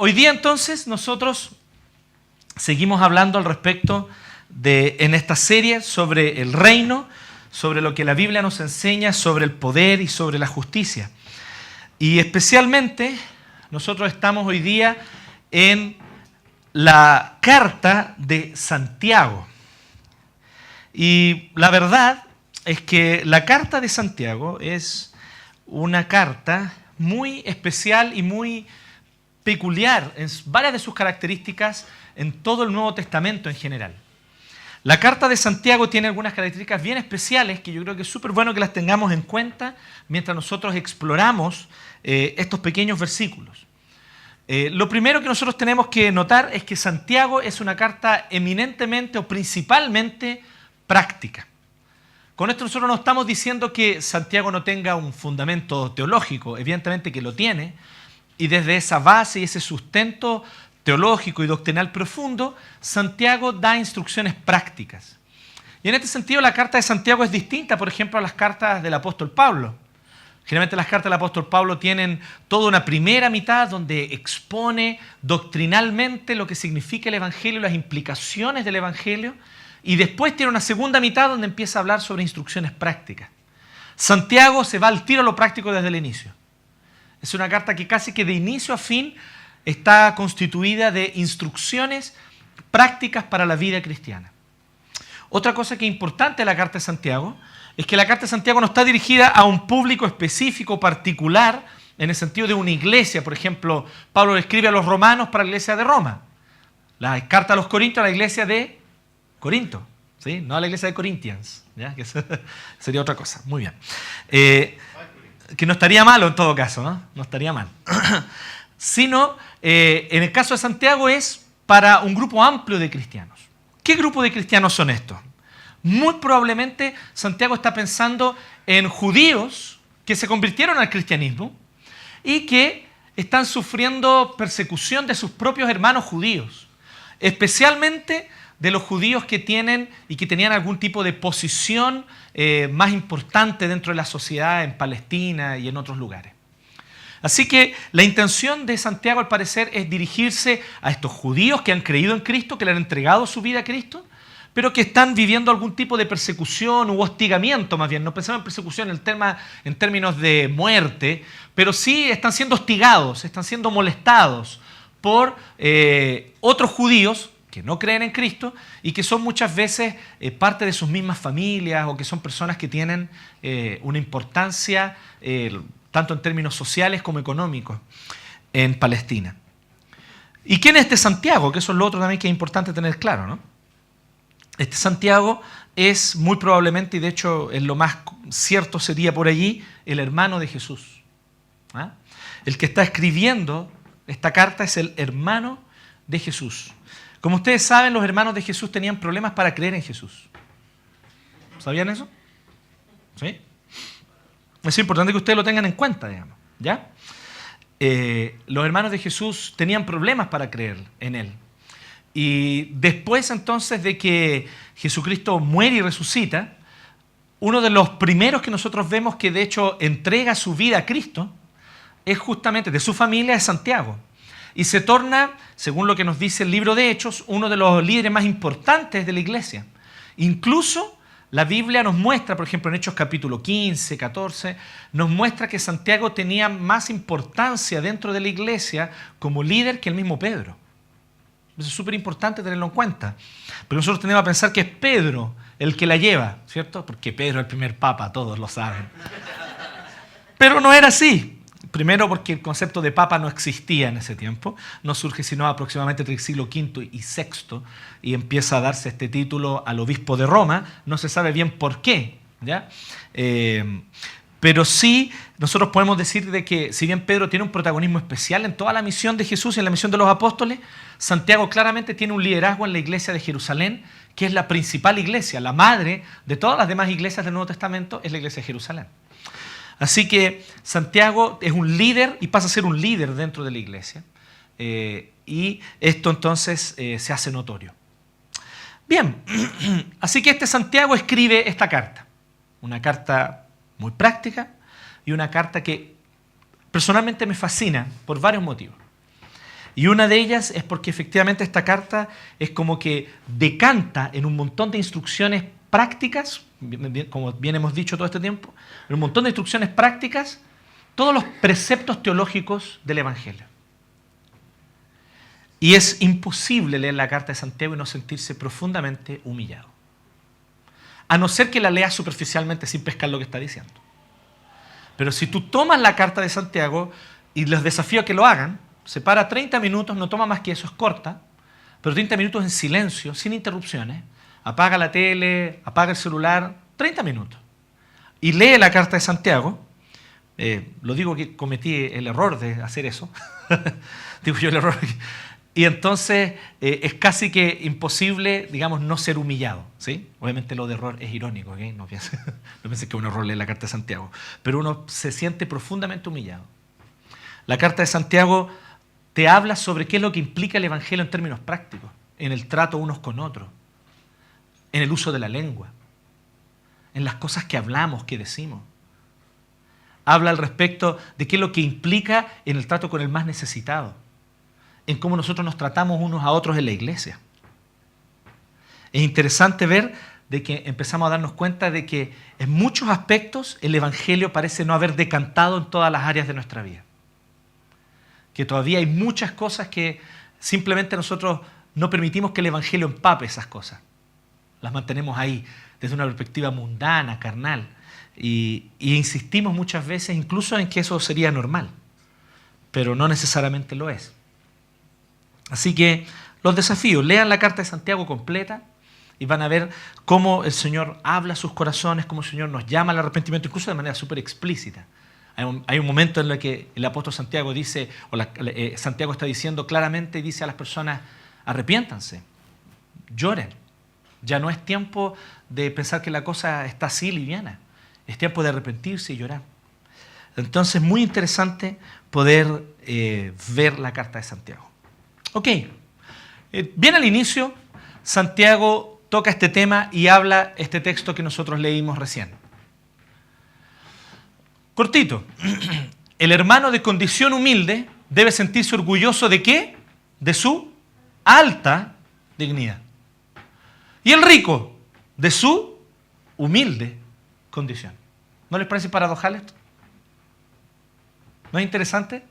Hoy día entonces nosotros seguimos hablando al respecto en esta serie sobre el reino, sobre lo que la Biblia nos enseña, sobre el poder y sobre la justicia. Y especialmente nosotros estamos hoy día en la carta de Santiago. Y la verdad es que la carta de Santiago es una carta muy especial y muy peculiar en varias de sus características en todo el Nuevo Testamento en general. La carta de Santiago tiene algunas características bien especiales que yo creo que es súper bueno que las tengamos en cuenta mientras nosotros exploramos estos pequeños versículos. Lo primero que nosotros tenemos que notar es que Santiago es una carta eminentemente o principalmente práctica. Con esto nosotros no estamos diciendo que Santiago no tenga un fundamento teológico, evidentemente que lo tiene, y desde esa base y ese sustento teológico y doctrinal profundo, Santiago da instrucciones prácticas. Y en este sentido la carta de Santiago es distinta, por ejemplo, a las cartas del apóstol Pablo. Generalmente las cartas del apóstol Pablo tienen toda una primera mitad donde expone doctrinalmente lo que significa el Evangelio y las implicaciones del Evangelio, y después tiene una segunda mitad donde empieza a hablar sobre instrucciones prácticas. Santiago se va al tiro a lo práctico desde el inicio. Es una carta que casi que de inicio a fin está constituida de instrucciones prácticas para la vida cristiana. Otra cosa que es importante de la carta de Santiago es que la carta de Santiago no está dirigida a un público específico, particular, en el sentido de una iglesia. Por ejemplo, Pablo le escribe a los romanos para la iglesia de Roma. La carta a los corintios a la iglesia de Corinto, ¿sí? No a la iglesia de Corinthians, ¿ya? Que sería otra cosa. Muy bien. Que no estaría malo en todo caso, ¿no? No estaría mal. Sino, en el caso de Santiago es para un grupo amplio de cristianos. ¿Qué grupo de cristianos son estos? Muy probablemente Santiago está pensando en judíos que se convirtieron al cristianismo y que están sufriendo persecución de sus propios hermanos judíos, especialmente de los judíos que tienen y que tenían algún tipo de posición más importante dentro de la sociedad en Palestina y en otros lugares. Así que la intención de Santiago, al parecer, es dirigirse a estos judíos que han creído en Cristo, que le han entregado su vida a Cristo, pero que están viviendo algún tipo de persecución u hostigamiento, más bien. No pensamos en persecución en términos de muerte, pero sí están siendo hostigados, están siendo molestados por otros judíos que no creen en Cristo y que son muchas veces parte de sus mismas familias o que son personas que tienen una importancia tanto en términos sociales como económicos en Palestina. ¿Y quién es este Santiago? Que eso es lo otro también que es importante tener claro, ¿no? Este Santiago es muy probablemente, y de hecho en lo más cierto sería por allí, el hermano de Jesús. ¿Ah? El que está escribiendo esta carta es el hermano de Jesús. Como ustedes saben, los hermanos de Jesús tenían problemas para creer en Jesús. ¿Sabían eso? ¿Sí? Es importante que ustedes lo tengan en cuenta, digamos. ¿Ya? Los hermanos de Jesús tenían problemas para creer en Él. Y después entonces de que Jesucristo muere y resucita, uno de los primeros que nosotros vemos que de hecho entrega su vida a Cristo es justamente de su familia, es Santiago. Y se torna, según lo que nos dice el libro de Hechos, uno de los líderes más importantes de la iglesia. Incluso la Biblia nos muestra, por ejemplo, en Hechos capítulo 15, 14, nos muestra que Santiago tenía más importancia dentro de la iglesia como líder que el mismo Pedro. Eso es súper importante tenerlo en cuenta. Pero nosotros tenemos que pensar que es Pedro el que la lleva, ¿cierto? Porque Pedro es el primer papa, todos lo saben. Pero no era así. Primero porque el concepto de papa no existía en ese tiempo, no surge sino aproximadamente entre el siglo V y VI y empieza a darse este título al obispo de Roma, no se sabe bien por qué, ¿ya? Pero sí nosotros podemos decir de que si bien Pedro tiene un protagonismo especial en toda la misión de Jesús y en la misión de los apóstoles, Santiago claramente tiene un liderazgo en la iglesia de Jerusalén, que es la principal iglesia, la madre de todas las demás iglesias del Nuevo Testamento, es la iglesia de Jerusalén. Así que Santiago es un líder y pasa a ser un líder dentro de la iglesia. Y esto entonces se hace notorio. Bien, así que este Santiago escribe esta carta. Una carta muy práctica y una carta que personalmente me fascina por varios motivos. Y una de ellas es porque efectivamente esta carta es como que decanta en un montón de instrucciones prácticas, como bien hemos dicho todo este tiempo, en un montón de instrucciones prácticas, todos los preceptos teológicos del Evangelio. Y es imposible leer la carta de Santiago y no sentirse profundamente humillado. A no ser que la leas superficialmente sin pescar lo que está diciendo. Pero si tú tomas la carta de Santiago y los desafío a que lo hagan, se para 30 minutos, no toma más que eso, es corta, pero 30 minutos en silencio, sin interrupciones, apaga la tele, apaga el celular, 30 minutos. Y lee la carta de Santiago. Lo digo que cometí el error de hacer eso. Digo yo el error. Y entonces es casi que imposible, digamos, no ser humillado, ¿sí? Obviamente lo de error es irónico, ¿okay? No pienses que es un error leer la carta de Santiago. Pero uno se siente profundamente humillado. La carta de Santiago te habla sobre qué es lo que implica el Evangelio en términos prácticos, en el trato unos con otros, en el uso de la lengua, en las cosas que hablamos, que decimos. Habla al respecto de qué es lo que implica en el trato con el más necesitado, en cómo nosotros nos tratamos unos a otros en la iglesia. Es interesante ver de que empezamos a darnos cuenta de que en muchos aspectos el Evangelio parece no haber decantado en todas las áreas de nuestra vida. Que todavía hay muchas cosas que simplemente nosotros no permitimos que el Evangelio empape esas cosas. Las mantenemos ahí desde una perspectiva mundana, carnal. Y insistimos muchas veces incluso en que eso sería normal. Pero no necesariamente lo es. Así que los desafíos, lean la carta de Santiago completa y van a ver cómo el Señor habla a sus corazones, cómo el Señor nos llama al arrepentimiento, incluso de manera súper explícita. Hay un momento en el que el apóstol Santiago dice, Santiago está diciendo claramente y dice a las personas, arrepiéntanse, lloren. Ya no es tiempo de pensar que la cosa está así liviana, es tiempo de arrepentirse y llorar. Entonces, muy interesante poder ver la carta de Santiago. Ok, bien al inicio, Santiago toca este tema y habla este texto que nosotros leímos recién. Cortito. El hermano de condición humilde debe sentirse orgulloso ¿de qué? De su alta dignidad. Y el rico, de su humilde condición. ¿No les parece paradojal esto? ¿No es interesante?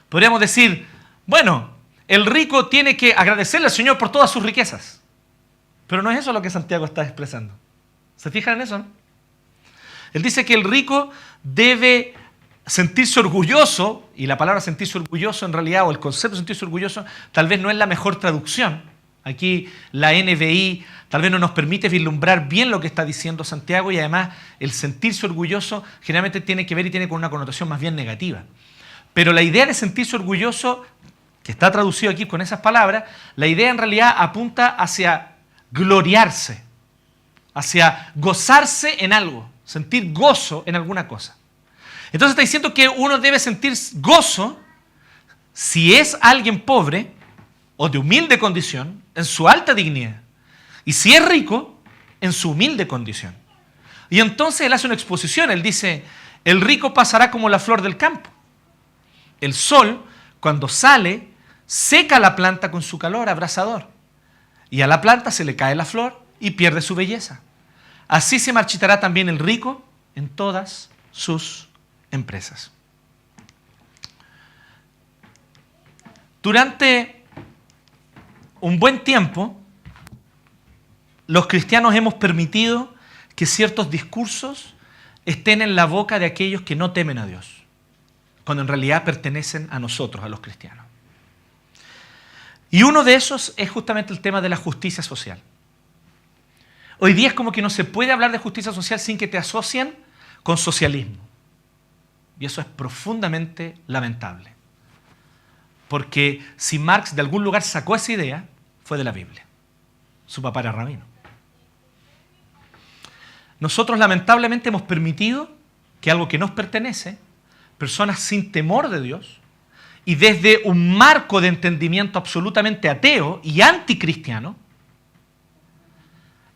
Podríamos decir, bueno, el rico tiene que agradecerle al Señor por todas sus riquezas. Pero no es eso lo que Santiago está expresando. ¿Se fijan en eso, no? Él dice que el rico debe sentirse orgulloso, y la palabra sentirse orgulloso en realidad, o el concepto de sentirse orgulloso, tal vez no es la mejor traducción. Aquí la NBI tal vez no nos permite vislumbrar bien lo que está diciendo Santiago, y además el sentirse orgulloso generalmente tiene que ver y tiene con una connotación más bien negativa. Pero la idea de sentirse orgulloso, que está traducido aquí con esas palabras, la idea en realidad apunta hacia gloriarse, hacia gozarse en algo, sentir gozo en alguna cosa. Entonces está diciendo que uno debe sentir gozo si es alguien pobre o de humilde condición, en su alta dignidad. Y si es rico, en su humilde condición. Y entonces él hace una exposición, él dice, el rico pasará como la flor del campo. El sol, cuando sale, seca la planta con su calor abrasador. Y a la planta se le cae la flor y pierde su belleza. Así se marchitará también el rico en todas sus empresas. Durante un buen tiempo, los cristianos hemos permitido que ciertos discursos estén en la boca de aquellos que no temen a Dios, cuando en realidad pertenecen a nosotros, a los cristianos. Y uno de esos es justamente el tema de la justicia social. Hoy día es como que no se puede hablar de justicia social sin que te asocien con socialismo. Y eso es profundamente lamentable. Porque si Marx de algún lugar sacó esa idea, fue de la Biblia. Su papá era rabino. Nosotros lamentablemente hemos permitido que algo que nos pertenece, personas sin temor de Dios, y desde un marco de entendimiento absolutamente ateo y anticristiano,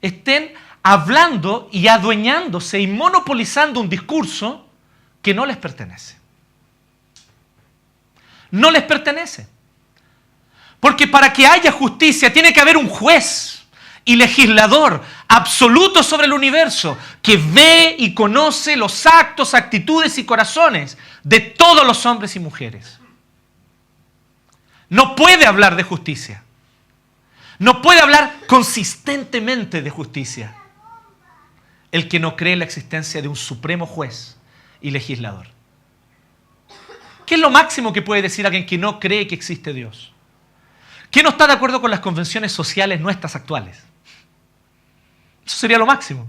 estén hablando y adueñándose y monopolizando un discurso que no les pertenece. No les pertenece. Porque para que haya justicia tiene que haber un juez y legislador absoluto sobre el universo que ve y conoce los actos, actitudes y corazones de todos los hombres y mujeres. No puede hablar de justicia. No puede hablar consistentemente de justicia el que no cree en la existencia de un supremo juez y legislador. ¿Qué es lo máximo que puede decir alguien que no cree que existe Dios? ¿Qué no está de acuerdo con las convenciones sociales nuestras actuales? Eso sería lo máximo.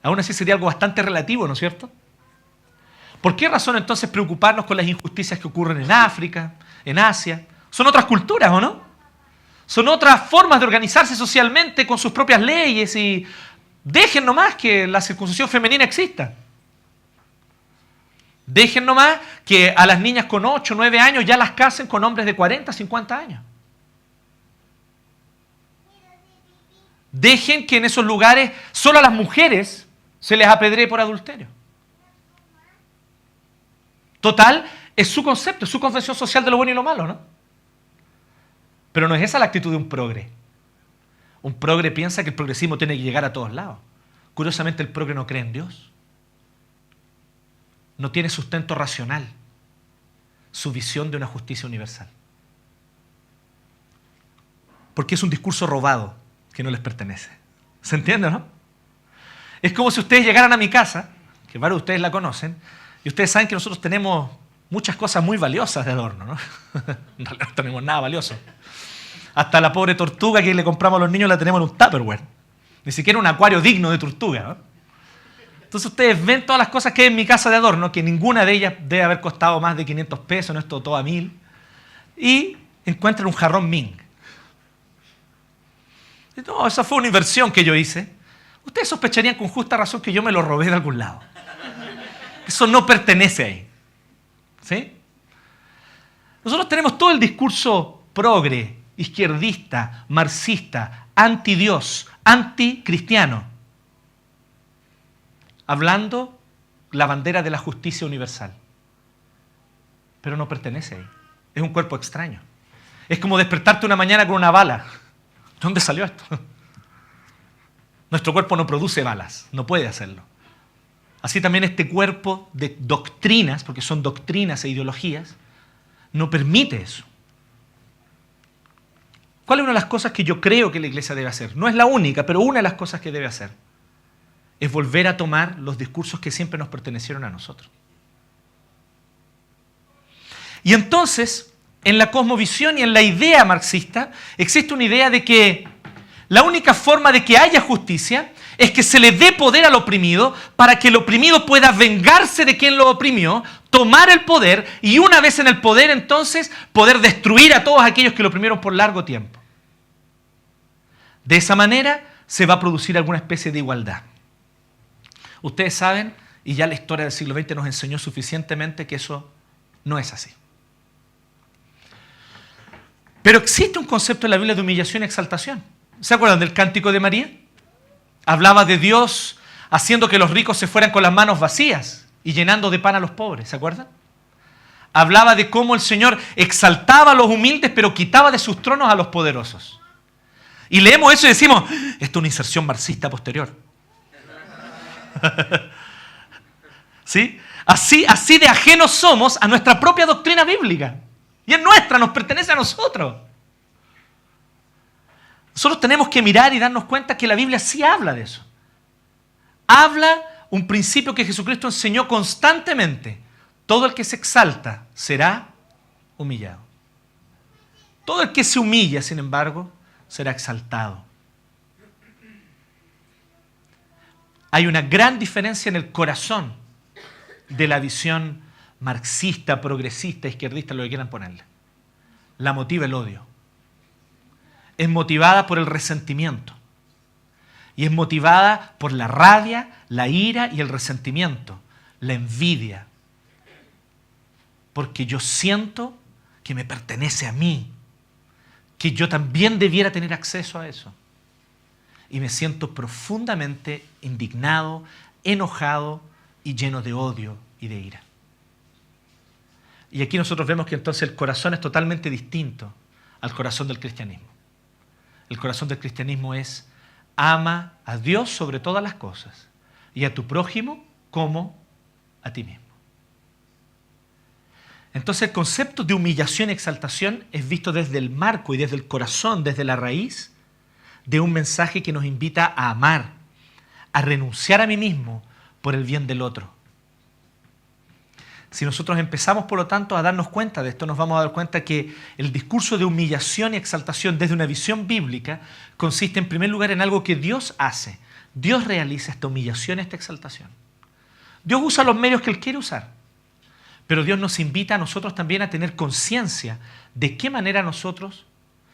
Aún así sería algo bastante relativo, ¿no es cierto? ¿Por qué razón entonces preocuparnos con las injusticias que ocurren en África, en Asia? Son otras culturas, ¿o no? Son otras formas de organizarse socialmente con sus propias leyes y dejen nomás que la circuncisión femenina exista. Dejen nomás que a las niñas con 8 o 9 años ya las casen con hombres de 40, 50 años. Dejen que en esos lugares solo a las mujeres se les apedree por adulterio. Total, es su concepto, es su concepción social de lo bueno y lo malo, ¿no? Pero no es esa la actitud de un progre. Un progre piensa que el progresismo tiene que llegar a todos lados. Curiosamente, el progre no cree en Dios. No tiene sustento racional su visión de una justicia universal. Porque es un discurso robado que no les pertenece. ¿Se entiende, no? Es como si ustedes llegaran a mi casa, que varios de ustedes la conocen, y ustedes saben que nosotros tenemos muchas cosas muy valiosas de adorno, ¿no? En realidad no tenemos nada valioso. Hasta la pobre tortuga que le compramos a los niños la tenemos en un Tupperware. Ni siquiera un acuario digno de tortuga, ¿no? Entonces ustedes ven todas las cosas que hay en mi casa de adorno, que ninguna de ellas debe haber costado más de 500 pesos, no es todo a 1000, y encuentran un jarrón Ming. No, esa fue una inversión que yo hice. Ustedes sospecharían con justa razón que yo me lo robé de algún lado. Eso no pertenece ahí. ¿Sí? Nosotros tenemos todo el discurso progre, izquierdista, marxista, anti-Dios, anti-cristiano, hablando la bandera de la justicia universal. Pero no pertenece ahí. Es un cuerpo extraño. Es como despertarte una mañana con una bala. ¿De dónde salió esto? Nuestro cuerpo no produce balas, no puede hacerlo. Así también este cuerpo de doctrinas, porque son doctrinas e ideologías, no permite eso. ¿Cuál es una de las cosas que yo creo que la iglesia debe hacer? No es la única, pero una de las cosas que debe hacer es volver a tomar los discursos que siempre nos pertenecieron a nosotros. Y entonces, en la cosmovisión y en la idea marxista, existe una idea de que la única forma de que haya justicia es que se le dé poder al oprimido para que el oprimido pueda vengarse de quien lo oprimió, tomar el poder y una vez en el poder entonces poder destruir a todos aquellos que lo oprimieron por largo tiempo. De esa manera se va a producir alguna especie de igualdad. Ustedes saben, y ya la historia del siglo XX nos enseñó suficientemente que eso no es así. Pero existe un concepto en la Biblia de humillación y exaltación. ¿Se acuerdan del cántico de María? Hablaba de Dios haciendo que los ricos se fueran con las manos vacías y llenando de pan a los pobres, ¿se acuerdan? Hablaba de cómo el Señor exaltaba a los humildes pero quitaba de sus tronos a los poderosos. Y leemos eso y decimos, esto es una inserción marxista posterior. ¿Sí? Así de ajenos somos a nuestra propia doctrina bíblica. Y es nuestra, nos pertenece a nosotros. Nosotros tenemos que mirar y darnos cuenta que la Biblia sí habla de eso. Habla un principio que Jesucristo enseñó constantemente. Todo el que se exalta será humillado. Todo el que se humilla, sin embargo, será exaltado. Hay una gran diferencia en el corazón de la visión marxista, progresista, izquierdista, lo que quieran ponerle. La motiva el odio. Es motivada por el resentimiento. Y es motivada por la rabia, la ira y el resentimiento, la envidia. Porque yo siento que me pertenece a mí, que yo también debiera tener acceso a eso. Y me siento profundamente indignado, enojado y lleno de odio y de ira. Y aquí nosotros vemos que entonces el corazón es totalmente distinto al corazón del cristianismo. El corazón del cristianismo es: ama a Dios sobre todas las cosas y a tu prójimo como a ti mismo. Entonces el concepto de humillación y exaltación es visto desde el marco y desde el corazón, desde la raíz de un mensaje que nos invita a amar, a renunciar a mí mismo por el bien del otro. Si nosotros empezamos, por lo tanto, a darnos cuenta de esto, nos vamos a dar cuenta que el discurso de humillación y exaltación desde una visión bíblica consiste en primer lugar en algo que Dios hace. Dios realiza esta humillación, esta exaltación. Dios usa los medios que Él quiere usar, pero Dios nos invita a nosotros también a tener conciencia de qué manera nosotros,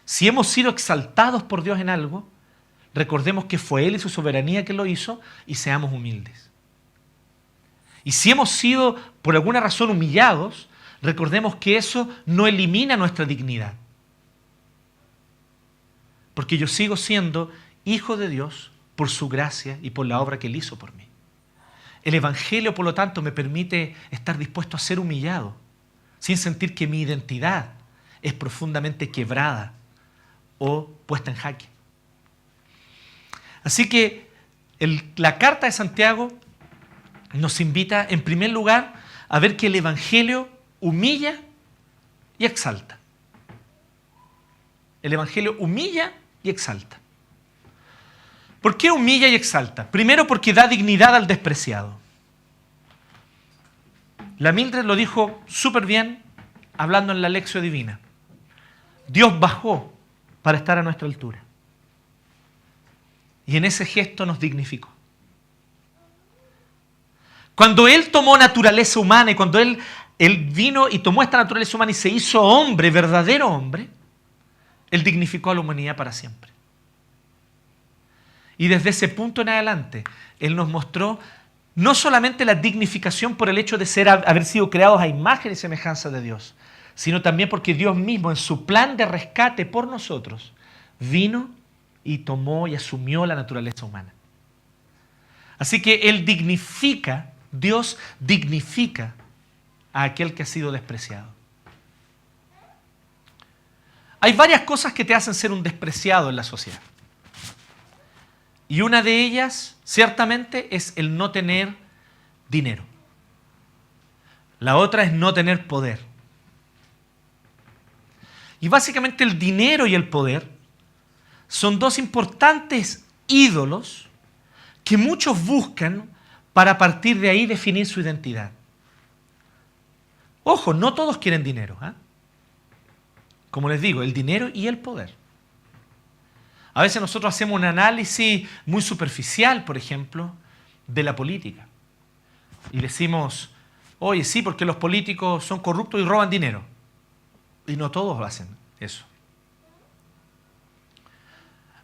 si hemos sido exaltados por Dios en algo, recordemos que fue Él y su soberanía que lo hizo y seamos humildes. Y si hemos sido por alguna razón humillados, recordemos que eso no elimina nuestra dignidad. Porque yo sigo siendo hijo de Dios por su gracia y por la obra que Él hizo por mí. El Evangelio, por lo tanto, me permite estar dispuesto a ser humillado, sin sentir que mi identidad es profundamente quebrada o puesta en jaque. Así que la carta de Santiago nos invita, en primer lugar, a ver que el Evangelio humilla y exalta. El Evangelio humilla y exalta. ¿Por qué humilla y exalta? Primero, porque da dignidad al despreciado. La Mildred lo dijo súper bien hablando en la Lección Divina. Dios bajó para estar a nuestra altura. Y en ese gesto nos dignificó. Cuando Él tomó naturaleza humana y cuando Él vino y tomó esta naturaleza humana y se hizo hombre, verdadero hombre, Él dignificó a la humanidad para siempre. Y desde ese punto en adelante, Él nos mostró no solamente la dignificación por el hecho de haber sido creados a imagen y semejanza de Dios, sino también porque Dios mismo, en su plan de rescate por nosotros, vino y tomó y asumió la naturaleza humana. Así que Él dignifica, Dios dignifica a aquel que ha sido despreciado. Hay varias cosas que te hacen ser un despreciado en la sociedad. Y una de ellas, ciertamente, es el no tener dinero. La otra es no tener poder. Y básicamente el dinero y el poder son dos importantes ídolos que muchos buscan para a partir de ahí definir su identidad. Ojo, no todos quieren dinero, ¿eh? Como les digo, el dinero y el poder. A veces nosotros hacemos un análisis muy superficial, por ejemplo, de la política. Y decimos, oye, sí, porque los políticos son corruptos y roban dinero. Y no todos hacen eso.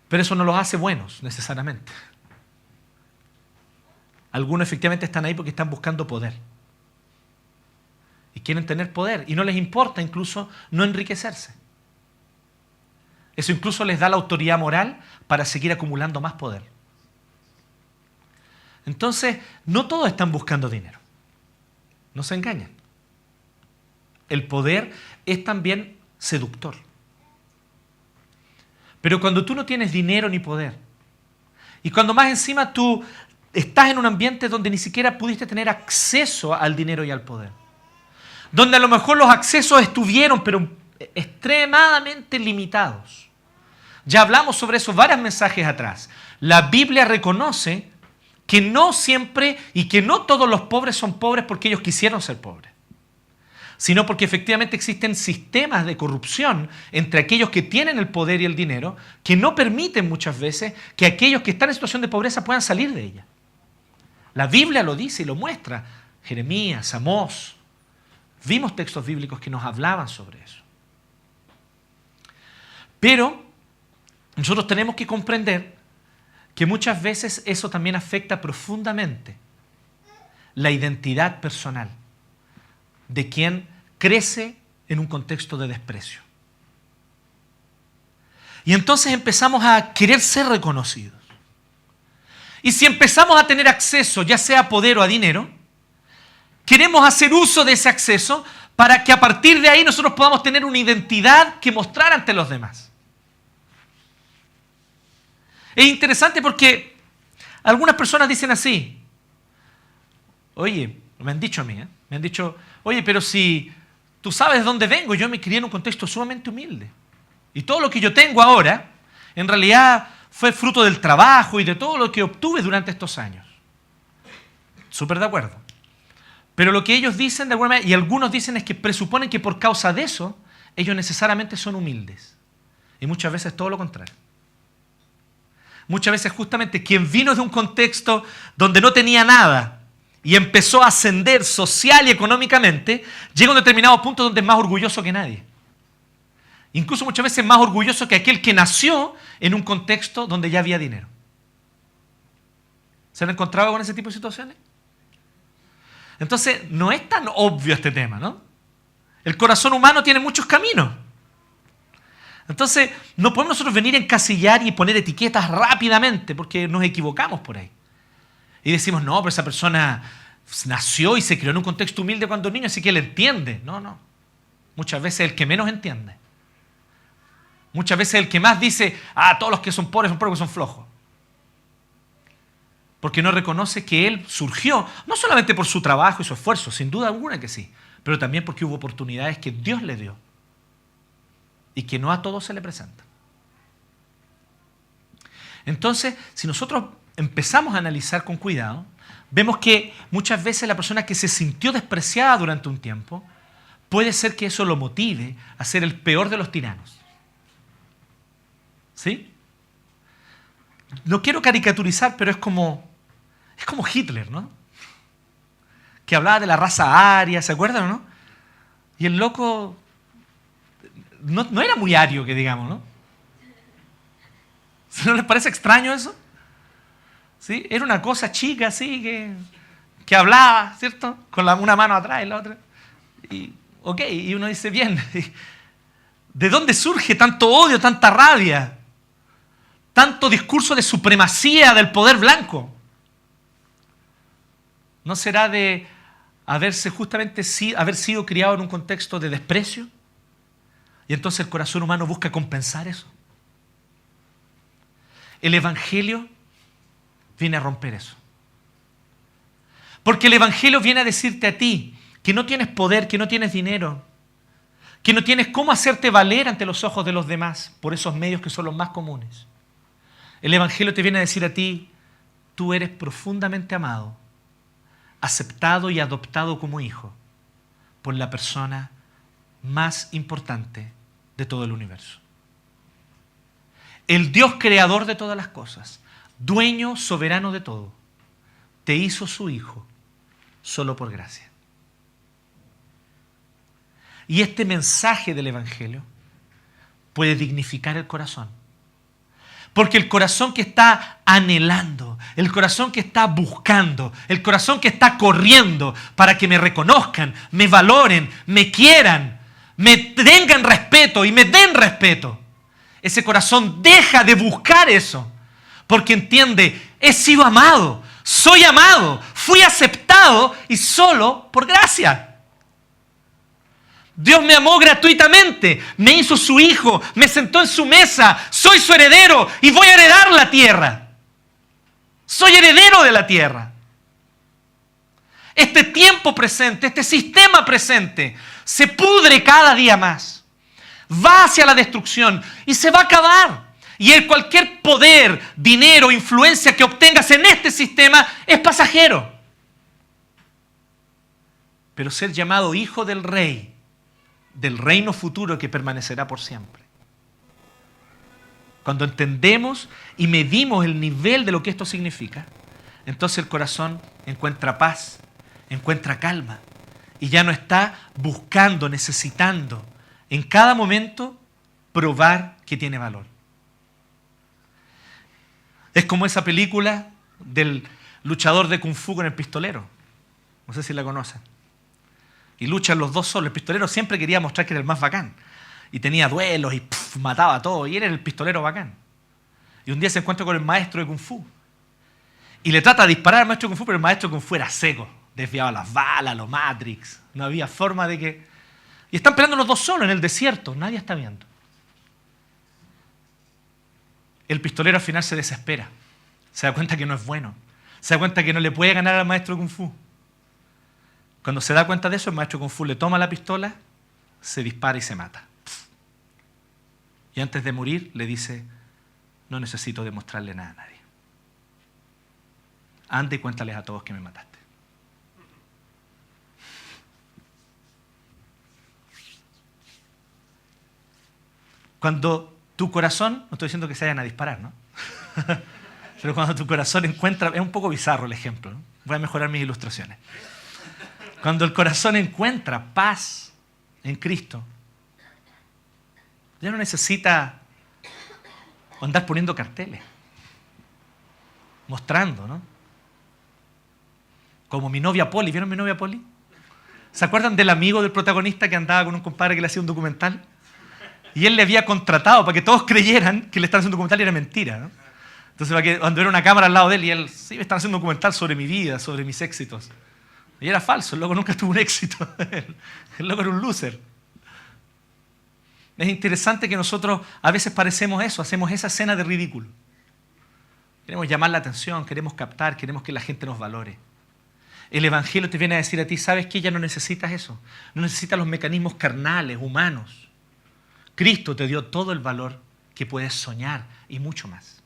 Pero eso no los hace buenos, necesariamente. Algunos efectivamente están ahí porque están buscando poder. Y quieren tener poder. Y no les importa incluso no enriquecerse. Eso incluso les da la autoridad moral para seguir acumulando más poder. Entonces, no todos están buscando dinero. No se engañen. El poder es también seductor. Pero cuando tú no tienes dinero ni poder, y cuando más encima tú estás en un ambiente donde ni siquiera pudiste tener acceso al dinero y al poder, donde a lo mejor los accesos estuvieron, pero extremadamente limitados. Ya hablamos sobre eso varios mensajes atrás. La Biblia reconoce que no siempre y que no todos los pobres son pobres porque ellos quisieron ser pobres, sino porque efectivamente existen sistemas de corrupción entre aquellos que tienen el poder y el dinero que no permiten muchas veces que aquellos que están en situación de pobreza puedan salir de ella. La Biblia lo dice y lo muestra. Jeremías, Amós. Vimos textos bíblicos que nos hablaban sobre eso. Pero nosotros tenemos que comprender que muchas veces eso también afecta profundamente la identidad personal de quien crece en un contexto de desprecio. Y entonces empezamos a querer ser reconocidos. Y si empezamos a tener acceso, ya sea a poder o a dinero, queremos hacer uso de ese acceso para que a partir de ahí nosotros podamos tener una identidad que mostrar ante los demás. Es interesante porque algunas personas dicen así, oye, me han dicho a mí, me han dicho, oye, pero si tú sabes de dónde vengo, yo me crié en un contexto sumamente humilde. Y todo lo que yo tengo ahora, en realidad fue fruto del trabajo y de todo lo que obtuve durante estos años. Súper de acuerdo. Pero lo que ellos dicen, de alguna manera, y algunos dicen, es que presuponen que por causa de eso, ellos necesariamente son humildes. Y muchas veces todo lo contrario. Muchas veces justamente quien vino de un contexto donde no tenía nada y empezó a ascender social y económicamente, llega a un determinado punto donde es más orgulloso que nadie. Incluso muchas veces más orgulloso que aquel que nació en un contexto donde ya había dinero. ¿Se han encontrado con ese tipo de situaciones? Entonces, no es tan obvio este tema, ¿no? El corazón humano tiene muchos caminos. Entonces, no podemos nosotros venir a encasillar y poner etiquetas rápidamente porque nos equivocamos por ahí. Y decimos, no, pero esa persona nació y se crió en un contexto humilde cuando niño, así que él entiende. No, no. Muchas veces el que menos entiende. Muchas veces el que más dice, todos los que son pobres porque son flojos. Porque no reconoce que él surgió, no solamente por su trabajo y su esfuerzo, sin duda alguna que sí, pero también porque hubo oportunidades que Dios le dio y que no a todos se le presentan. Entonces, si nosotros empezamos a analizar con cuidado, vemos que muchas veces la persona que se sintió despreciada durante un tiempo, puede ser que eso lo motive a ser el peor de los tiranos. ¿Sí? No quiero caricaturizar, pero es como Hitler, ¿no? Que hablaba de la raza aria, ¿se acuerdan o no? Y el loco no era muy ario, que digamos, ¿no? ¿No les parece extraño eso? ¿Sí? Era una cosa chica así que hablaba, ¿cierto? Con una mano atrás y la otra. Y uno dice, bien, ¿de dónde surge tanto odio, tanta rabia? Tanto discurso de supremacía del poder blanco. ¿No será de haber sido criado en un contexto de desprecio? Y entonces el corazón humano busca compensar eso. El Evangelio viene a romper eso. Porque el Evangelio viene a decirte a ti que no tienes poder, que no tienes dinero, que no tienes cómo hacerte valer ante los ojos de los demás por esos medios que son los más comunes. El Evangelio te viene a decir a ti, tú eres profundamente amado, aceptado y adoptado como hijo por la persona más importante de todo el universo. El Dios creador de todas las cosas, dueño soberano de todo, te hizo su hijo solo por gracia. Y este mensaje del Evangelio puede dignificar el corazón. Porque el corazón que está anhelando, el corazón que está buscando, el corazón que está corriendo para que me reconozcan, me valoren, me quieran, me tengan respeto y me den respeto, ese corazón deja de buscar eso porque entiende, he sido amado, soy amado, fui aceptado y solo por gracia. Dios me amó gratuitamente, me hizo su hijo, me sentó en su mesa, soy su heredero y voy a heredar la tierra. Soy heredero de la tierra. Este tiempo presente, este sistema presente, se pudre cada día más. Va hacia la destrucción y se va a acabar. Y cualquier poder, dinero, influencia que obtengas en este sistema es pasajero. Pero ser llamado hijo del rey, del reino futuro que permanecerá por siempre. Cuando entendemos y medimos el nivel de lo que esto significa, entonces el corazón encuentra paz, encuentra calma y ya no está buscando, necesitando en cada momento probar que tiene valor. Es como esa película del luchador de Kung Fu con el pistolero. No sé si la conocen. Y luchan los dos solos. El pistolero siempre quería mostrar que era el más bacán. Y tenía duelos y mataba a todo. Y era el pistolero bacán. Y un día se encuentra con el maestro de Kung Fu. Y le trata de disparar al maestro de Kung Fu, pero el maestro de Kung Fu era seco. Desviaba las balas, los Matrix. No había forma de que... Y están peleando los dos solos en el desierto. Nadie está viendo. El pistolero al final se desespera. Se da cuenta que no es bueno. Se da cuenta que no le puede ganar al maestro Kung Fu. Cuando se da cuenta de eso, el maestro Kung Fu le toma la pistola, se dispara y se mata. Y antes de morir le dice, no necesito demostrarle nada a nadie. Anda y cuéntales a todos que me mataste. Cuando tu corazón, no estoy diciendo que se vayan a disparar, ¿no? Pero cuando tu corazón encuentra, es un poco bizarro el ejemplo, ¿no? Voy a mejorar mis ilustraciones. Cuando el corazón encuentra paz en Cristo, ya no necesita andar poniendo carteles, mostrando, ¿no? Como mi novia Polly, ¿vieron mi novia Polly? ¿Se acuerdan del amigo del protagonista que andaba con un compadre que le hacía un documental? Y él le había contratado para que todos creyeran que le estaban haciendo un documental y era mentira, ¿no? Entonces, para que, cuando era una cámara al lado de él, y él, sí, me están haciendo un documental sobre mi vida, sobre mis éxitos. Y era falso, el loco nunca tuvo un éxito. El loco era un loser. Es interesante que nosotros a veces parecemos eso, hacemos esa escena de ridículo. Queremos llamar la atención, queremos captar, queremos que la gente nos valore. El Evangelio te viene a decir a ti, ¿sabes qué? Ya no necesitas eso. No necesitas los mecanismos carnales, humanos. Cristo te dio todo el valor que puedes soñar y mucho más.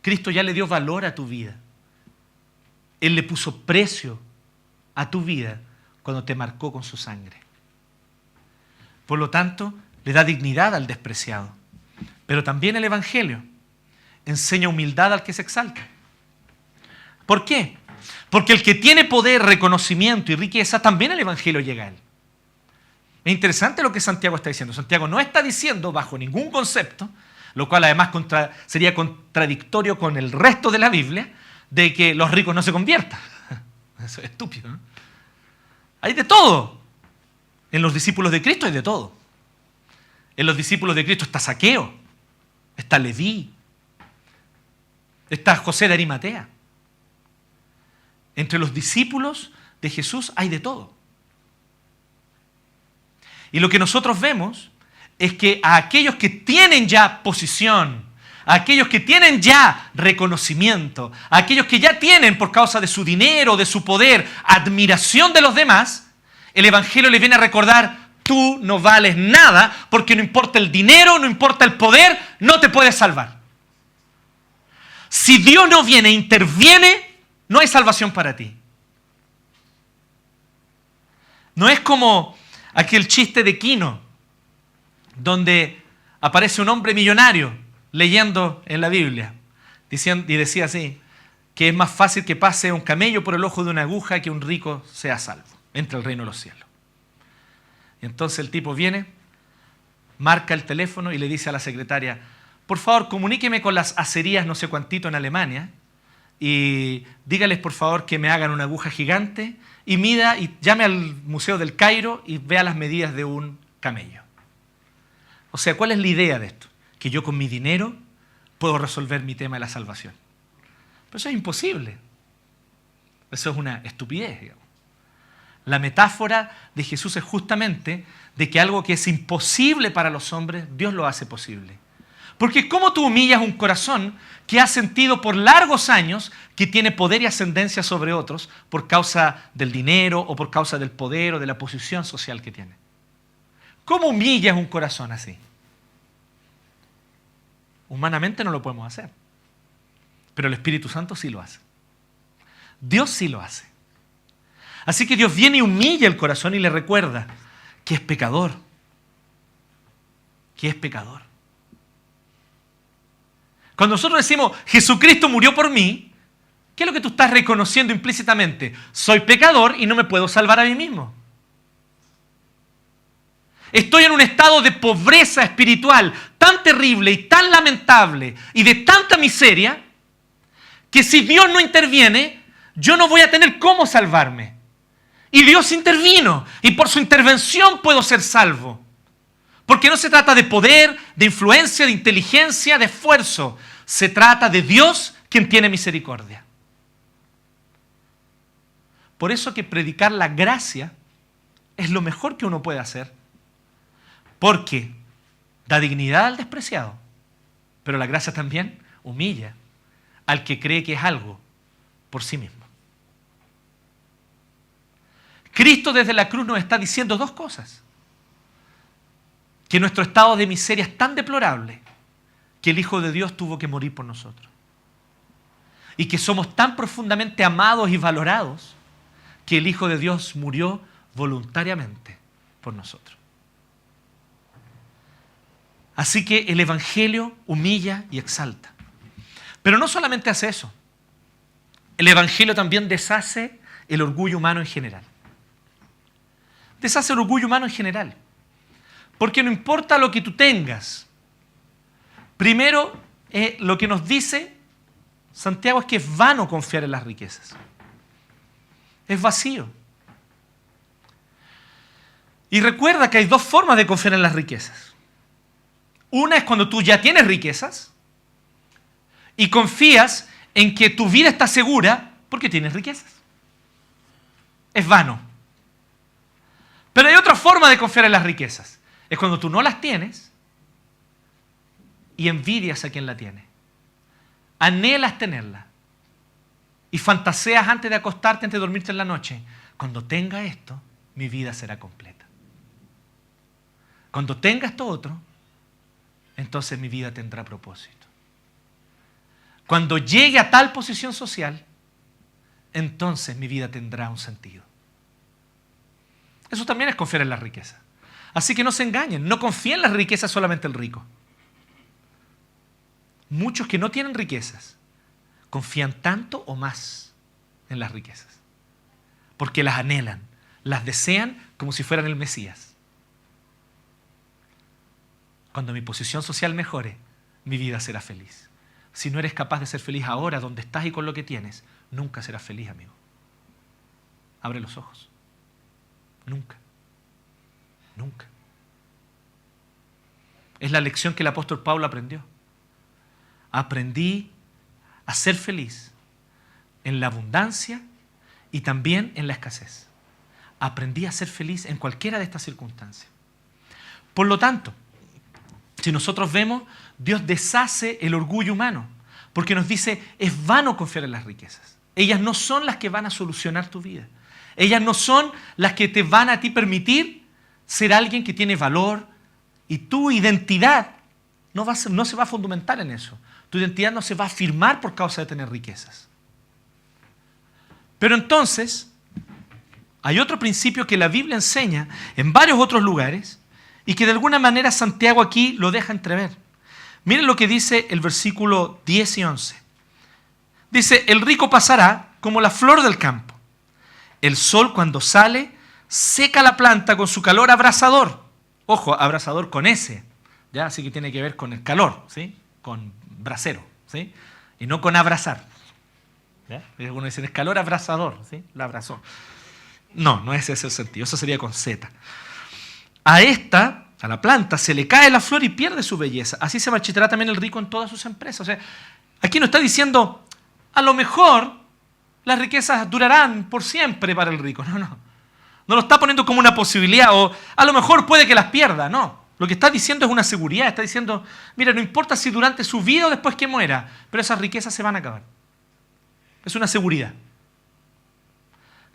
Cristo ya le dio valor a tu vida. Él le puso precio a tu vida cuando te marcó con su sangre. Por lo tanto, le da dignidad al despreciado. Pero también el Evangelio enseña humildad al que se exalta. ¿Por qué? Porque el que tiene poder, reconocimiento y riqueza, también el Evangelio llega a él. Es interesante lo que Santiago está diciendo. Santiago no está diciendo bajo ningún concepto, lo cual además sería contradictorio con el resto de la Biblia, de que los ricos no se conviertan. Eso es estúpido, ¿no? Hay de todo. En los discípulos de Cristo hay de todo. En los discípulos de Cristo está Zaqueo, está Leví, está José de Arimatea. Entre los discípulos de Jesús hay de todo. Y lo que nosotros vemos es que a aquellos que tienen ya posición, a aquellos que tienen ya reconocimiento, a aquellos que ya tienen por causa de su dinero, de su poder, admiración de los demás, el Evangelio les viene a recordar, tú no vales nada porque no importa el dinero, no importa el poder, no te puedes salvar. Si Dios no viene e interviene, no hay salvación para ti. No es como aquel chiste de Quino, donde aparece un hombre millonario leyendo en la Biblia y decía así, que es más fácil que pase un camello por el ojo de una aguja que un rico sea salvo, entre el reino de los cielos. Y entonces el tipo viene, marca el teléfono y le dice a la secretaria, por favor, comuníqueme con las acerías no sé cuantito en Alemania y dígales por favor que me hagan una aguja gigante y mida y llame al Museo del Cairo y vea las medidas de un camello. O sea, ¿cuál es la idea de esto? Que yo con mi dinero puedo resolver mi tema de la salvación. Pero eso es imposible. Eso es una estupidez, digamos. La metáfora de Jesús es justamente de que algo que es imposible para los hombres, Dios lo hace posible. Porque ¿cómo tú humillas un corazón que ha sentido por largos años que tiene poder y ascendencia sobre otros por causa del dinero o por causa del poder o de la posición social que tiene? ¿Cómo humillas un corazón así? Humanamente no lo podemos hacer. Pero el Espíritu Santo sí lo hace. Dios sí lo hace. Así que Dios viene y humilla el corazón y le recuerda que es pecador. Que es pecador. Cuando nosotros decimos, Jesucristo murió por mí, ¿qué es lo que tú estás reconociendo implícitamente? Soy pecador y no me puedo salvar a mí mismo. Estoy en un estado de pobreza espiritual tan terrible y tan lamentable y de tanta miseria que si Dios no interviene, yo no voy a tener cómo salvarme. Y Dios intervino y por su intervención puedo ser salvo. Porque no se trata de poder, de influencia, de inteligencia, de esfuerzo. Se trata de Dios quien tiene misericordia. Por eso que predicar la gracia es lo mejor que uno puede hacer, porque da dignidad al despreciado, pero la gracia también humilla al que cree que es algo por sí mismo. Cristo desde la cruz nos está diciendo dos cosas: que nuestro estado de miseria es tan deplorable que el Hijo de Dios tuvo que morir por nosotros, y que somos tan profundamente amados y valorados que el Hijo de Dios murió voluntariamente por nosotros. Así que el Evangelio humilla y exalta. Pero no solamente hace eso. El Evangelio también deshace el orgullo humano en general. Deshace el orgullo humano en general. Porque no importa lo que tú tengas. Primero, lo que nos dice Santiago es que es vano confiar en las riquezas. Es vacío. Y recuerda que hay dos formas de confiar en las riquezas. Una es cuando tú ya tienes riquezas y confías en que tu vida está segura porque tienes riquezas. Es vano. Pero hay otra forma de confiar en las riquezas. Es cuando tú no las tienes y envidias a quien la tiene. Anhelas tenerla. Y fantaseas antes de acostarte, antes de dormirte en la noche. Cuando tenga esto, mi vida será completa. Cuando tenga esto otro, entonces mi vida tendrá propósito. Cuando llegue a tal posición social, entonces mi vida tendrá un sentido. Eso también es confiar en la riqueza. Así que no se engañen, no confíen en las riquezas solamente el rico. Muchos que no tienen riquezas confían tanto o más en las riquezas, porque las anhelan, las desean como si fueran el Mesías. Cuando mi posición social mejore, mi vida será feliz. Si no eres capaz de ser feliz ahora, donde estás y con lo que tienes, nunca serás feliz, amigo. Abre los ojos. Nunca. Nunca. Es la lección que el apóstol Pablo aprendió. Aprendí a ser feliz en la abundancia y también en la escasez. Aprendí a ser feliz en cualquiera de estas circunstancias. Por lo tanto, si nosotros vemos, Dios deshace el orgullo humano, porque nos dice, es vano confiar en las riquezas. Ellas no son las que van a solucionar tu vida. Ellas no son las que te van a ti permitir ser alguien que tiene valor, y tu identidad no se va a fundamentar en eso. Tu identidad no se va a afirmar por causa de tener riquezas. Pero entonces, hay otro principio que la Biblia enseña en varios otros lugares y que de alguna manera Santiago aquí lo deja entrever. Miren lo que dice el versículo 10 y 11. Dice, el rico pasará como la flor del campo. El sol cuando sale seca la planta con su calor abrasador. Ojo, abrasador con S, ¿ya? Así que tiene que ver con el calor, ¿sí? Con brasero, ¿sí? Y no con abrazar. ¿Ya? Algunos dicen, es calor abrasador, ¿sí? La abrazó. No es ese el sentido, eso sería con Z. A la planta, se le cae la flor y pierde su belleza. Así se marchitará también el rico en todas sus empresas. O sea, aquí no está diciendo, a lo mejor las riquezas durarán por siempre para el rico. No lo está poniendo como una posibilidad, o a lo mejor puede que las pierda. No, lo que está diciendo es una seguridad. Está diciendo, mira, no importa si durante su vida o después que muera, pero esas riquezas se van a acabar. Es una seguridad.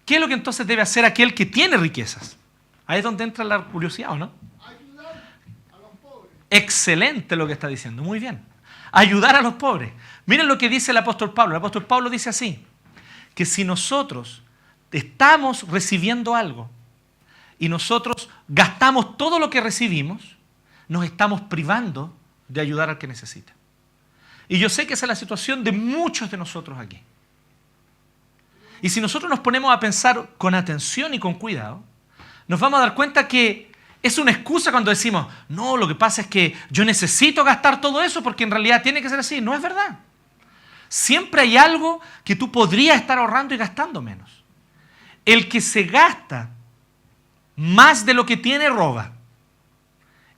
¿Qué es lo que entonces debe hacer aquel que tiene riquezas? Ahí es donde entra la curiosidad, ¿o no? Ayudar a los pobres. Excelente lo que está diciendo, muy bien. Ayudar a los pobres. Miren lo que dice el apóstol Pablo. El apóstol Pablo dice así, que si nosotros estamos recibiendo algo y nosotros gastamos todo lo que recibimos, nos estamos privando de ayudar al que necesita. Y yo sé que esa es la situación de muchos de nosotros aquí. Y si nosotros nos ponemos a pensar con atención y con cuidado, nos vamos a dar cuenta que es una excusa cuando decimos, no, lo que pasa es que yo necesito gastar todo eso porque en realidad tiene que ser así. No es verdad. Siempre hay algo que tú podrías estar ahorrando y gastando menos. El que se gasta más de lo que tiene, roba.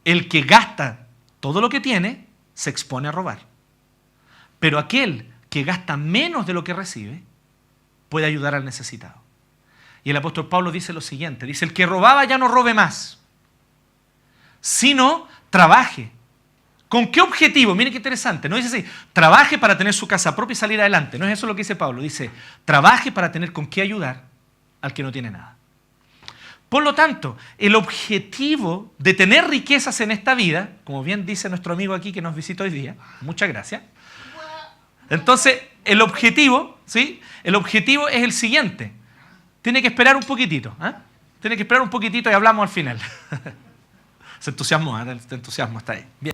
El que gasta todo lo que tiene, se expone a robar. Pero aquel que gasta menos de lo que recibe, puede ayudar al necesitado. Y el apóstol Pablo dice lo siguiente, dice, el que robaba ya no robe más, sino trabaje. ¿Con qué objetivo? Miren qué interesante. No dice así, trabaje para tener su casa propia y salir adelante. No es eso lo que dice Pablo. Dice, trabaje para tener con qué ayudar al que no tiene nada. Por lo tanto, el objetivo de tener riquezas en esta vida, como bien dice nuestro amigo aquí que nos visita hoy día, muchas gracias. Entonces, el objetivo, ¿sí? El objetivo es el siguiente. Tiene que esperar un poquitito. Tiene que esperar un poquitito y hablamos al final. Se entusiasmó, el entusiasmo está ahí. Bien.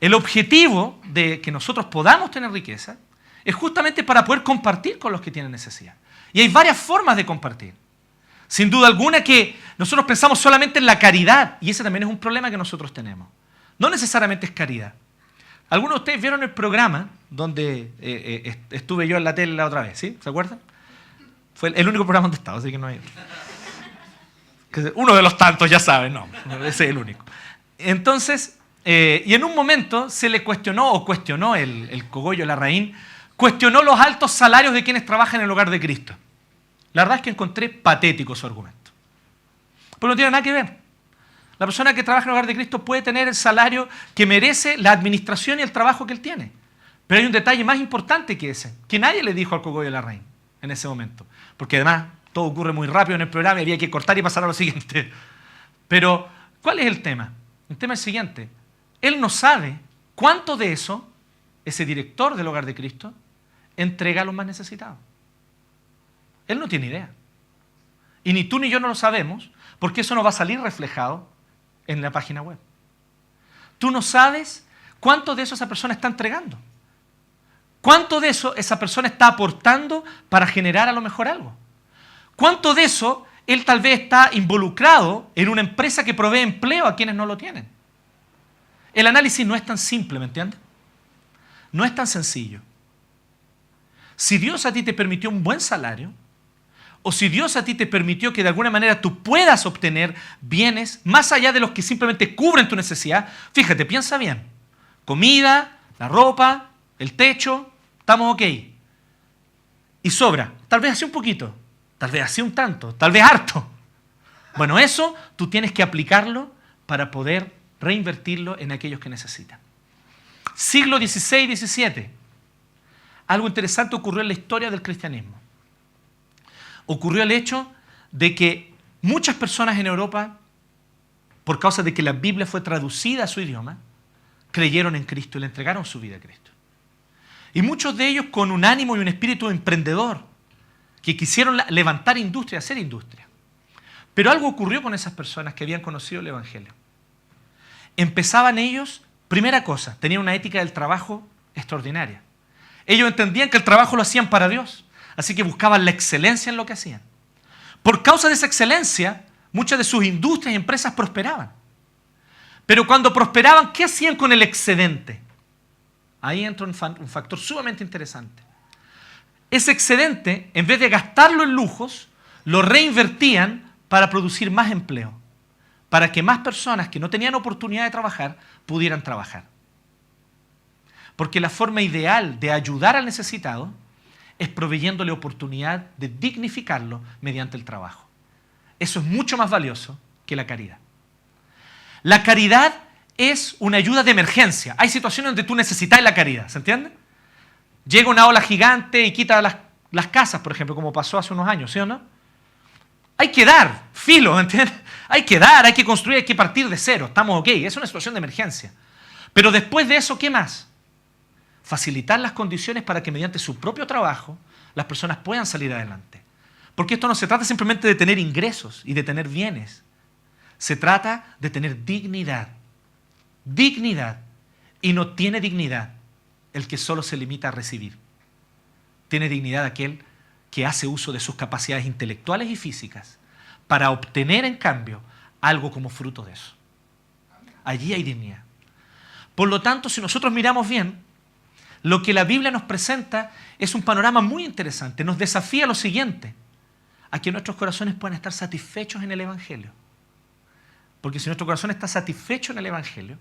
El objetivo de que nosotros podamos tener riqueza es justamente para poder compartir con los que tienen necesidad. Y hay varias formas de compartir. Sin duda alguna que nosotros pensamos solamente en la caridad, y ese también es un problema que nosotros tenemos. No necesariamente es caridad. Algunos de ustedes vieron el programa donde estuve yo en la tele la otra vez, ¿sí? ¿Se acuerdan? Fue el único programa donde estaba, así que no hay otro. Uno de los tantos, ya saben, no, ese es el único. Entonces, y en un momento se le cuestionó el Cogollo Larraín, cuestionó los altos salarios de quienes trabajan en el hogar de Cristo. La verdad es que encontré patético su argumento. Pero no tiene nada que ver. La persona que trabaja en el hogar de Cristo puede tener el salario que merece la administración y el trabajo que él tiene. Pero hay un detalle más importante que ese, que nadie le dijo al Cogollo Larraín en ese momento. Porque además todo ocurre muy rápido en el programa y había que cortar y pasar a lo siguiente. Pero, ¿cuál es el tema? El tema es el siguiente. Él no sabe cuánto de eso, ese director del hogar de Cristo, entrega a los más necesitados. Él no tiene idea. Y ni tú ni yo no lo sabemos, porque eso no va a salir reflejado en la página web. Tú no sabes cuánto de eso esa persona está entregando. ¿Cuánto de eso esa persona está aportando para generar a lo mejor algo? ¿Cuánto de eso él tal vez está involucrado en una empresa que provee empleo a quienes no lo tienen? El análisis no es tan simple, ¿me entiendes? No es tan sencillo. Si Dios a ti te permitió un buen salario, o si Dios a ti te permitió que de alguna manera tú puedas obtener bienes más allá de los que simplemente cubren tu necesidad, fíjate, piensa bien. Comida, la ropa, el techo, estamos ok. Y sobra. Tal vez así un poquito, tal vez así un tanto, tal vez harto. Bueno, eso tú tienes que aplicarlo para poder reinvertirlo en aquellos que necesitan. Siglo XVI y XVII. Algo interesante ocurrió en la historia del cristianismo. Ocurrió el hecho de que muchas personas en Europa, por causa de que la Biblia fue traducida a su idioma, creyeron en Cristo y le entregaron su vida a Cristo. Y muchos de ellos con un ánimo y un espíritu emprendedor, que quisieron levantar industria, hacer industria. Pero algo ocurrió con esas personas que habían conocido el Evangelio. Empezaban ellos, primera cosa, tenían una ética del trabajo extraordinaria. Ellos entendían que el trabajo lo hacían para Dios, así que buscaban la excelencia en lo que hacían. Por causa de esa excelencia, muchas de sus industrias y empresas prosperaban. Pero cuando prosperaban, ¿qué hacían con el excedente? Ahí entra un factor sumamente interesante. Ese excedente, en vez de gastarlo en lujos, lo reinvertían para producir más empleo, para que más personas que no tenían oportunidad de trabajar pudieran trabajar. Porque la forma ideal de ayudar al necesitado es proveyéndole oportunidad de dignificarlo mediante el trabajo. Eso es mucho más valioso que la caridad. La caridad es una ayuda de emergencia. Hay situaciones donde tú necesitas la caridad, ¿se entiende? Llega una ola gigante y quita las casas, por ejemplo, como pasó hace unos años, ¿sí o no? Hay que dar, filo, ¿me entiendes? Hay que dar, hay que construir, hay que partir de cero. Estamos ok, es una situación de emergencia. Pero después de eso, ¿qué más? Facilitar las condiciones para que mediante su propio trabajo las personas puedan salir adelante. Porque esto no se trata simplemente de tener ingresos y de tener bienes. Se trata de tener dignidad. Dignidad. Y no tiene dignidad el que solo se limita a recibir. Tiene dignidad aquel que hace uso de sus capacidades intelectuales y físicas para obtener en cambio algo como fruto de eso. Allí hay dignidad. Por lo tanto, si nosotros miramos bien, lo que la Biblia nos presenta es un panorama muy interesante. Nos desafía a lo siguiente, a que nuestros corazones puedan estar satisfechos en el Evangelio. Porque si nuestro corazón está satisfecho en el Evangelio,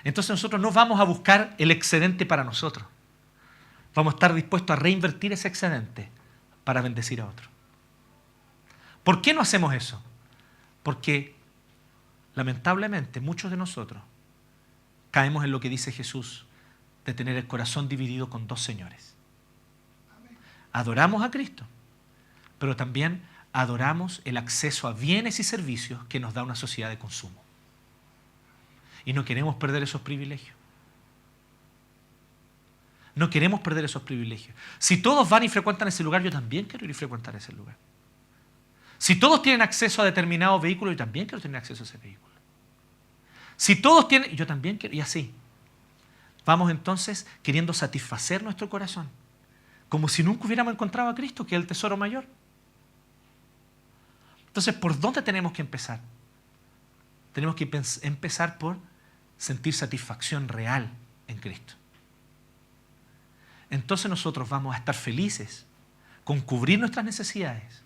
entonces nosotros no vamos a buscar el excedente para nosotros. Vamos a estar dispuestos a reinvertir ese excedente para bendecir a otros. ¿Por qué no hacemos eso? Porque lamentablemente muchos de nosotros caemos en lo que dice Jesús, de tener el corazón dividido con dos señores. Adoramos a Cristo, pero también adoramos el acceso a bienes y servicios que nos da una sociedad de consumo. Y no queremos perder esos privilegios. No queremos perder esos privilegios. Si todos van y frecuentan ese lugar, yo también quiero ir y frecuentar ese lugar. Si todos tienen acceso a determinado vehículo, yo también quiero tener acceso a ese vehículo. Si todos tienen, yo también quiero, y así. Vamos entonces queriendo satisfacer nuestro corazón, como si nunca hubiéramos encontrado a Cristo, que es el tesoro mayor. Entonces, ¿por dónde tenemos que empezar? Tenemos que empezar por sentir satisfacción real en Cristo. Entonces nosotros vamos a estar felices con cubrir nuestras necesidades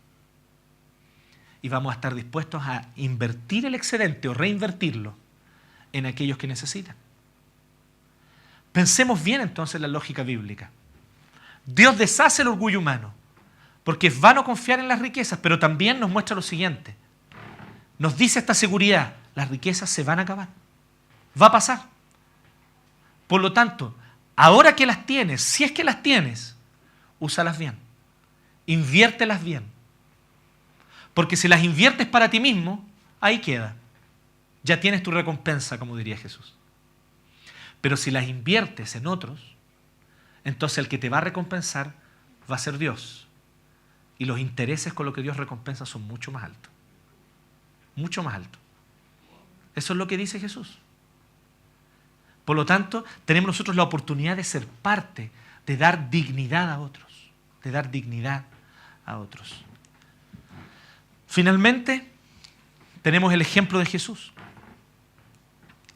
y vamos a estar dispuestos a invertir el excedente o reinvertirlo en aquellos que necesitan. Pensemos bien entonces en la lógica bíblica. Dios deshace el orgullo humano porque es vano confiar en las riquezas, pero también nos muestra lo siguiente. Nos dice esta seguridad, las riquezas se van a acabar. Va a pasar. Por lo tanto, ahora que las tienes, si es que las tienes, úsalas bien. Inviértelas bien. Porque si las inviertes para ti mismo, ahí queda. Ya tienes tu recompensa, como diría Jesús. Pero si las inviertes en otros, entonces el que te va a recompensar va a ser Dios. Y los intereses con los que Dios recompensa son mucho más altos. Mucho más altos. Eso es lo que dice Jesús. Por lo tanto, tenemos nosotros la oportunidad de ser parte, de dar dignidad a otros. De dar dignidad a otros. Finalmente, tenemos el ejemplo de Jesús.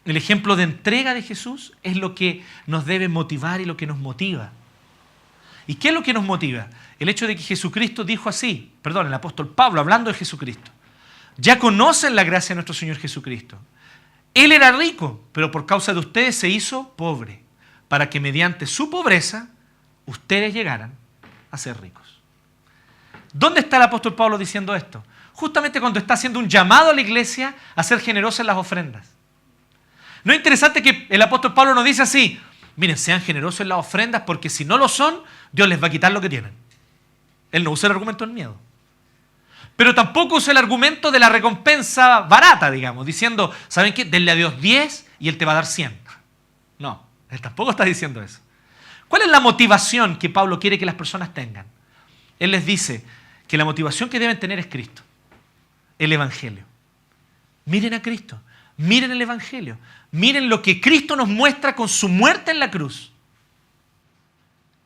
El ejemplo de entrega de Jesús es lo que nos debe motivar y lo que nos motiva. ¿Y qué es lo que nos motiva? El hecho de que Jesucristo dijo así, el apóstol Pablo, hablando de Jesucristo. Ya conocen la gracia de nuestro Señor Jesucristo. Él era rico, pero por causa de ustedes se hizo pobre, para que mediante su pobreza ustedes llegaran a ser ricos. ¿Dónde está el apóstol Pablo diciendo esto? Justamente cuando está haciendo un llamado a la iglesia a ser generosa en las ofrendas. ¿No es interesante que el apóstol Pablo nos dice así? Miren, sean generosos en las ofrendas porque si no lo son, Dios les va a quitar lo que tienen. Él no usa el argumento del miedo. Pero tampoco usa el argumento de la recompensa barata, digamos, diciendo, ¿saben qué? Denle a Dios 10 y Él te va a dar 100. No, Él tampoco está diciendo eso. ¿Cuál es la motivación que Pablo quiere que las personas tengan? Él les dice que la motivación que deben tener es Cristo, el Evangelio. Miren a Cristo, miren el Evangelio, miren lo que Cristo nos muestra con su muerte en la cruz.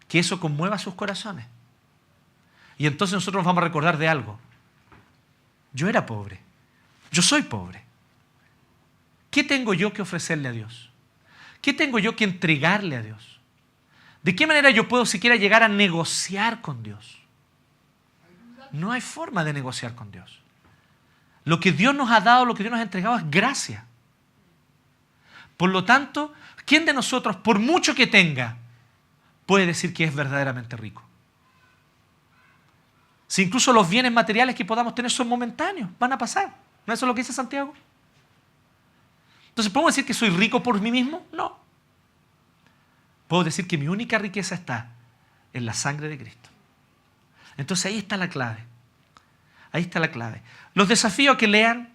Que eso conmueva sus corazones. Y entonces nosotros nos vamos a recordar de algo. Yo era pobre. Yo soy pobre. ¿Qué tengo yo que ofrecerle a Dios? ¿Qué tengo yo que entregarle a Dios? ¿De qué manera yo puedo siquiera llegar a negociar con Dios? No hay forma de negociar con Dios. Lo que Dios nos ha dado, lo que Dios nos ha entregado es gracia. Por lo tanto, ¿quién de nosotros, por mucho que tenga, puede decir que es verdaderamente rico? Si incluso los bienes materiales que podamos tener son momentáneos, van a pasar. ¿No es eso lo que dice Santiago? Entonces, ¿podemos decir que soy rico por mí mismo? No. Puedo decir que mi única riqueza está en la sangre de Cristo. Entonces ahí está la clave. Ahí está la clave. Los desafío a que lean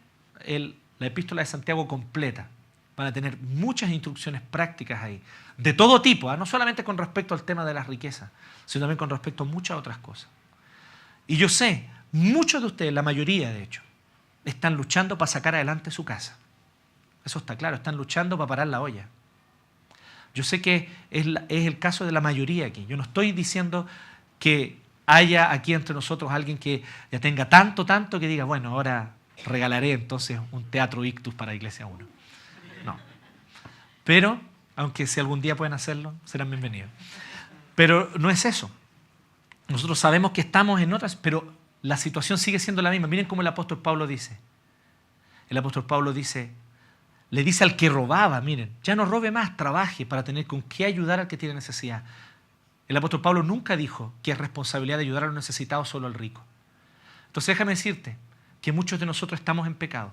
la epístola de Santiago completa. Van a tener muchas instrucciones prácticas ahí. De todo tipo, no solamente con respecto al tema de las riquezas, sino también con respecto a muchas otras cosas. Y yo sé, muchos de ustedes, la mayoría de hecho, están luchando para sacar adelante su casa. Eso está claro, están luchando para parar la olla. Yo sé que es el caso de la mayoría aquí. Yo no estoy diciendo que haya aquí entre nosotros alguien que ya tenga tanto que diga, bueno, ahora regalaré entonces un teatro Ictus para Iglesia 1. No. Pero, aunque si algún día pueden hacerlo, serán bienvenidos. Pero no es eso. Nosotros sabemos que estamos en otras, pero la situación sigue siendo la misma. Miren cómo el apóstol Pablo dice. El apóstol Pablo dice, le dice al que robaba, miren, ya no robe más, trabaje para tener con qué ayudar al que tiene necesidad. El apóstol Pablo nunca dijo que es responsabilidad de ayudar a los necesitados solo al rico. Entonces déjame decirte que muchos de nosotros estamos en pecado.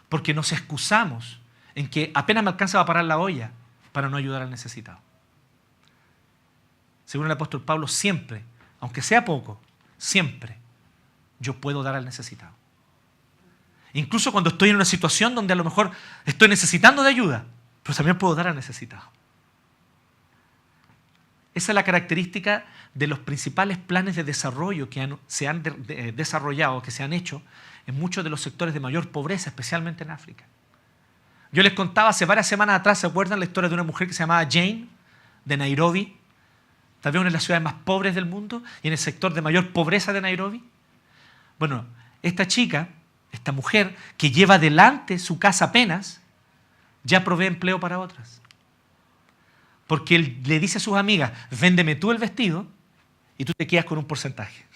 Porque nos excusamos en que apenas me alcanza a parar la olla para no ayudar al necesitado. Según el apóstol Pablo, siempre, aunque sea poco, siempre yo puedo dar al necesitado. Incluso cuando estoy en una situación donde a lo mejor estoy necesitando de ayuda, pero también puedo dar al necesitado. Esa es la característica de los principales planes de desarrollo que se han desarrollado, que se han hecho en muchos de los sectores de mayor pobreza, especialmente en África. Yo les contaba hace varias semanas atrás, ¿se acuerdan la historia de una mujer que se llamaba Jane, de Nairobi? Tal vez una de las ciudades más pobres del mundo y en el sector de mayor pobreza de Nairobi. Bueno, esta chica, esta mujer que lleva adelante su casa apenas, ya provee empleo para otras. Porque él le dice a sus amigas, véndeme tú el vestido y tú te quedas con un porcentaje.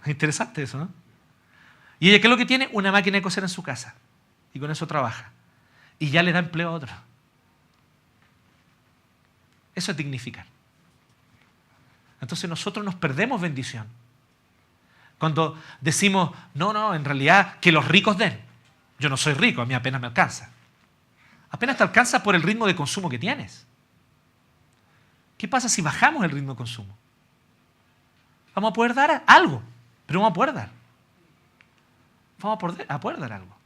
Es interesante eso, ¿no? Y ella, ¿qué es lo que tiene? Una máquina de coser en su casa. Y con eso trabaja. Y ya le da empleo a otros. Eso es dignificar. Entonces nosotros nos perdemos bendición. Cuando decimos, no, en realidad que los ricos den. Yo no soy rico, a mí apenas me alcanza. Apenas te alcanza por el ritmo de consumo que tienes. ¿Qué pasa si bajamos el ritmo de consumo? Vamos a poder dar algo, pero vamos a poder dar. Vamos a poder dar algo.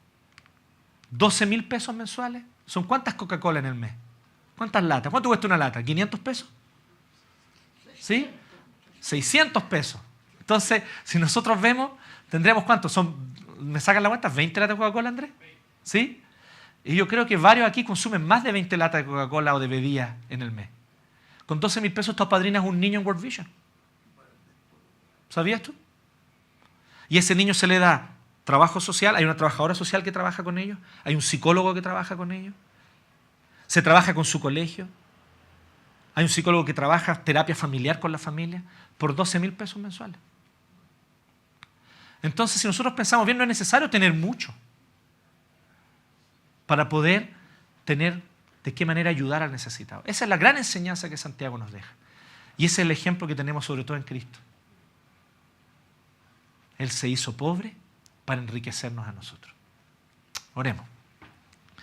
12,000 pesos mensuales. ¿Son cuántas Coca-Cola en el mes? ¿Cuántas latas? ¿Cuánto cuesta una lata? ¿500 pesos? ¿Sí? 600 pesos. Entonces, si nosotros vemos, tendríamos ¿cuántos? ¿Me sacan la cuenta? ¿20 latas de Coca-Cola, Andrés? ¿Sí? Y yo creo que varios aquí consumen más de 20 latas de Coca-Cola o de bebidas en el mes. Con 12,000 pesos tú apadrinas un niño en World Vision. ¿Sabías tú? Y a ese niño se le da trabajo social, hay una trabajadora social que trabaja con ellos, hay un psicólogo que trabaja con ellos, se trabaja con su colegio, hay un psicólogo que trabaja terapia familiar con la familia por 12,000 pesos mensuales. Entonces, si nosotros pensamos bien, no es necesario tener mucho para poder tener de qué manera ayudar al necesitado. Esa es la gran enseñanza que Santiago nos deja. Y ese es el ejemplo que tenemos sobre todo en Cristo. Él se hizo pobre para enriquecernos a nosotros. Oremos.